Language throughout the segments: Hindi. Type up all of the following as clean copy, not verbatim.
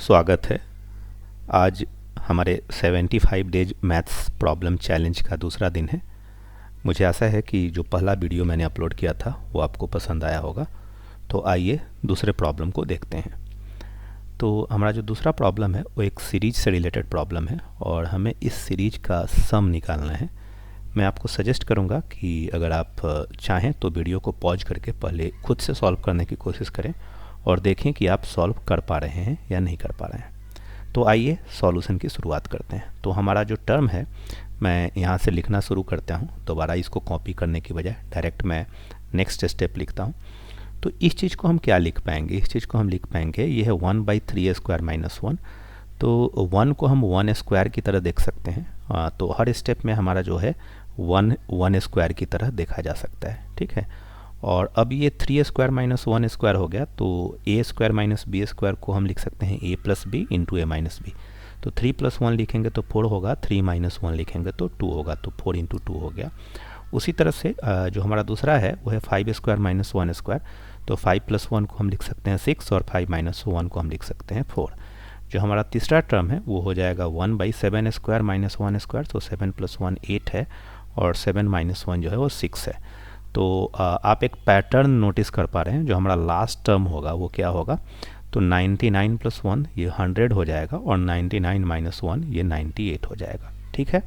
स्वागत है। आज हमारे 75 डेज मैथ्स प्रॉब्लम चैलेंज का दूसरा दिन है। मुझे आशा है कि जो पहला वीडियो मैंने अपलोड किया था वो आपको पसंद आया होगा। तो आइए दूसरे प्रॉब्लम को देखते हैं। तो हमारा जो दूसरा प्रॉब्लम है वो एक सीरीज से रिलेटेड प्रॉब्लम है और हमें इस सीरीज का सम निकालना है। मैं आपको सजेस्ट करूंगा कि अगर आप चाहें तो वीडियो को पॉज करके पहले खुद से सॉल्व करने की कोशिश करें और देखें कि आप सॉल्व कर पा रहे हैं या नहीं कर पा रहे हैं। तो आइए सॉल्यूशन की शुरुआत करते हैं। तो हमारा जो टर्म है मैं यहाँ से लिखना शुरू करता हूँ। दोबारा इसको कॉपी करने की बजाय डायरेक्ट मैं नेक्स्ट स्टेप लिखता हूँ। तो इस चीज़ को हम क्या लिख पाएंगे? इस चीज़ को हम लिख पाएंगे, ये है 1/3a² - 1। तो 1 को हम 1² की तरह देख सकते हैं। तो हर स्टेप में हमारा जो है 1 की तरह देखा जा सकता है, ठीक है। और अब ये 3a² - 1² हो गया, तो a² - b² को हम लिख सकते हैं a + b × a - b। तो 3 + 1 लिखेंगे तो 4 होगा, 3 - 1 लिखेंगे तो 2 होगा, तो 4 × 2 हो गया। उसी तरह से जो हमारा दूसरा है वो है 5a² - 1²। तो 5 + 1 को हम लिख सकते हैं 6 और 5 - 1 को हम लिख सकते हैं 4। जो हमारा तीसरा टर्म है वो हो जाएगा 1/7² - 1²। तो 7 + 1 8 है और 7 - 1 जो है वो 6 है। तो आप एक पैटर्न नोटिस कर पा रहे हैं। जो हमारा लास्ट टर्म होगा वो क्या होगा? तो 99 + 1 ये 100 हो जाएगा और 99 - 1 ये 98 हो जाएगा, ठीक है।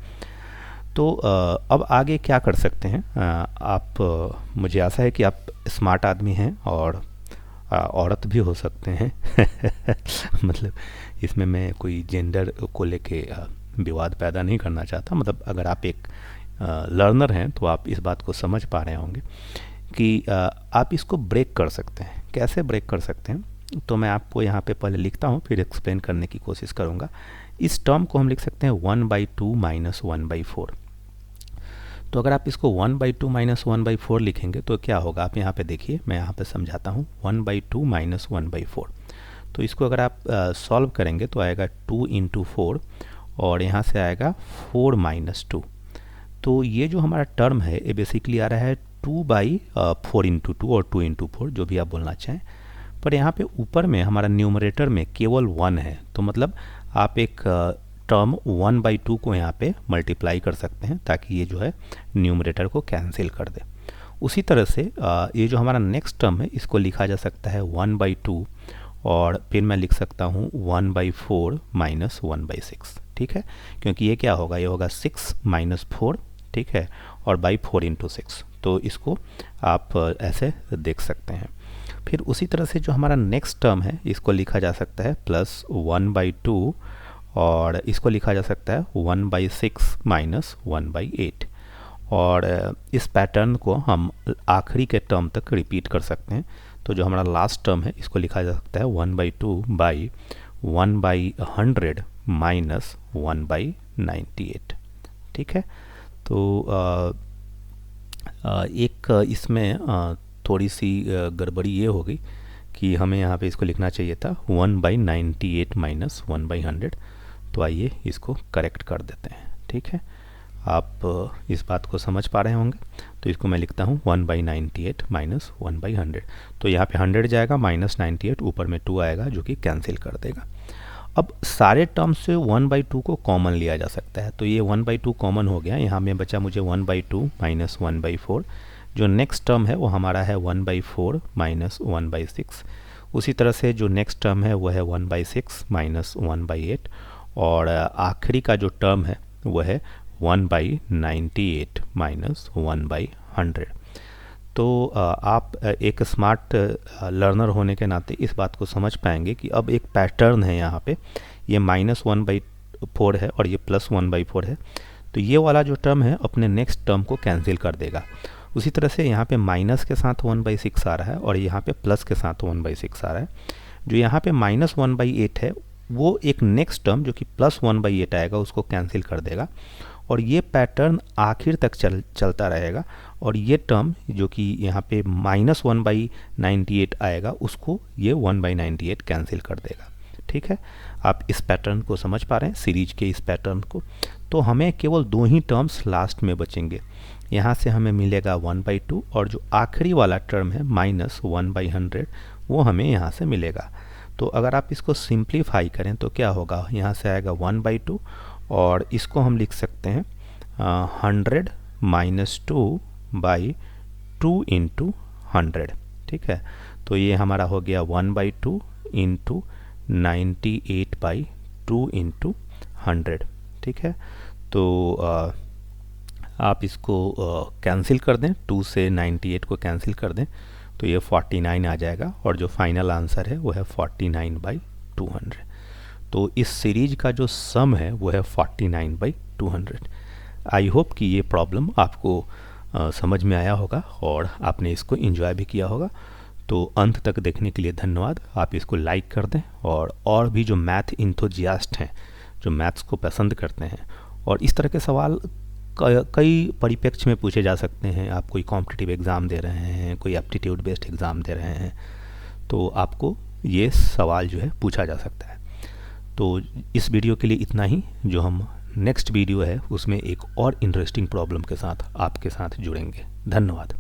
तो अब आगे क्या कर सकते हैं? मुझे आशा है कि आप स्मार्ट आदमी हैं और औरत भी हो सकते हैं मतलब इसमें मैं कोई जेंडर को लेके विवाद पैदा नहीं करना चाहता। मतलब अगर आप एक लर्नर हैं तो आप इस बात को समझ पा रहे होंगे कि आप इसको ब्रेक कर सकते हैं। कैसे ब्रेक कर सकते हैं? तो मैं आपको यहाँ पे पहले लिखता हूँ, फिर एक्सप्लेन करने की कोशिश करूँगा। इस टर्म को हम लिख सकते हैं 1/2 - 1/4। तो अगर आप इसको 1/2 - 1/4 लिखेंगे तो क्या होगा? आप यहाँ पे देखिए, मैं यहाँ पे समझाता हूँ। 1/2 - 1/4, तो इसको अगर आप सॉल्व करेंगे तो आएगा 2 × 4 और यहाँ से आएगा 4 - 2। तो ये जो हमारा टर्म है ये बेसिकली आ रहा है 2/4 × 2 और 2 × 4, जो भी आप बोलना चाहें। पर यहाँ पे ऊपर में हमारा न्यूमरेटर में केवल 1 है, तो मतलब आप एक टर्म 1/2 को यहाँ पे मल्टीप्लाई कर सकते हैं ताकि ये जो है न्यूमरेटर को कैंसिल कर दे। उसी तरह से ये जो हमारा नेक्स्ट टर्म है इसको लिखा जा सकता है 1/2 और फिर मैं लिख सकता हूँ 1/4 - 1/6, ठीक है। क्योंकि ये क्या होगा? ये होगा 6 - 4, ठीक है, और बाई 4 × 6। तो इसको आप ऐसे देख सकते हैं। फिर उसी तरह से जो हमारा नेक्स्ट टर्म है इसको लिखा जा सकता है +1/2 और इसको लिखा जा सकता है 1/6 - 1/8। और इस पैटर्न को हम आखिरी के टर्म तक रिपीट कर सकते हैं। तो जो हमारा लास्ट टर्म है इसको लिखा जा सकता है 1/2 / 1/100 - 1/98, ठीक है। तो एक इसमें थोड़ी सी गड़बड़ी ये हो गई कि हमें यहाँ पे इसको लिखना चाहिए था 1/98 - 1/100। तो आइए इसको करेक्ट कर देते हैं, ठीक है। आप इस बात को समझ पा रहे होंगे। तो इसको मैं लिखता हूँ 1/98 - 1/100। तो यहाँ पे 100 जाएगा, -98 ऊपर में 2 आएगा जो कि कैंसिल कर देगा। अब सारे टर्म्स से 1/2 को कॉमन लिया जा सकता है। तो ये 1/2 कॉमन हो गया। यहाँ में बचा मुझे 1/2 - 1/4। जो नेक्स्ट टर्म है वो हमारा है 1/4 - 1/6। उसी तरह से जो नेक्स्ट टर्म है वो है 1/6 - 1/8 और आखिरी का जो टर्म है वो है 1/98 - 1/100। तो आप एक स्मार्ट लर्नर होने के नाते इस बात को समझ पाएंगे कि अब एक पैटर्न है यहाँ पे। ये -1/4 है और ये +1/4 है। तो ये वाला जो टर्म है अपने नेक्स्ट टर्म को कैंसिल कर देगा। उसी तरह से यहाँ पे माइनस के साथ 1/6 आ रहा है और यहाँ पे प्लस के साथ 1/6 आ रहा है। जो यहाँ पे -1/8 है वो एक नेक्स्ट टर्म जो कि +1/8 आएगा उसको कैंसिल कर देगा और ये पैटर्न आखिर तक चलता रहेगा। और ये टर्म जो कि यहाँ पे -1/98 आएगा उसको ये 1/98 कैंसिल कर देगा, ठीक है। आप इस पैटर्न को समझ पा रहे हैं, सीरीज के इस पैटर्न को। तो हमें केवल 2 ही टर्म्स लास्ट में बचेंगे। यहाँ से हमें मिलेगा 1/2 और जो आखिरी वाला टर्म है -1/100 वो हमें यहाँ से मिलेगा। तो अगर आप इसको सिंप्लीफाई करें तो क्या होगा, यहाँ से आएगा 1/2 और इसको हम लिख सकते हैं 100 माइनस 2/2 इंटू 100। ठीक है, तो ये हमारा हो गया 1/2 इंटू 98/2 इंटू 100। ठीक है, तो आप इसको कैंसिल कर दें, 2 से 98 को कैंसिल कर दें तो ये 49 आ जाएगा और जो फाइनल आंसर है वो है 49/200। तो इस सीरीज का जो सम है वो है 49/200। आई होप कि ये प्रॉब्लम आपको समझ में आया होगा और आपने इसको एंजॉय भी किया होगा। तो अंत तक देखने के लिए धन्यवाद। आप इसको लाइक कर दें और भी जो मैथ इंथुजियास्ट हैं, जो मैथ्स को पसंद करते हैं और इस तरह के सवाल कई परिप्रेक्ष्य में पूछे जा सकते हैं। आप कोई कॉम्पिटिटिव एग्ज़ाम दे रहे हैं, कोई एप्टीट्यूड बेस्ड एग्ज़ाम दे रहे हैं, तो आपको ये सवाल जो है पूछा जा सकता है। तो इस वीडियो के लिए इतना ही। जो हम नेक्स्ट वीडियो है उसमें एक और इंटरेस्टिंग प्रॉब्लम के साथ आपके साथ जुड़ेंगे। धन्यवाद।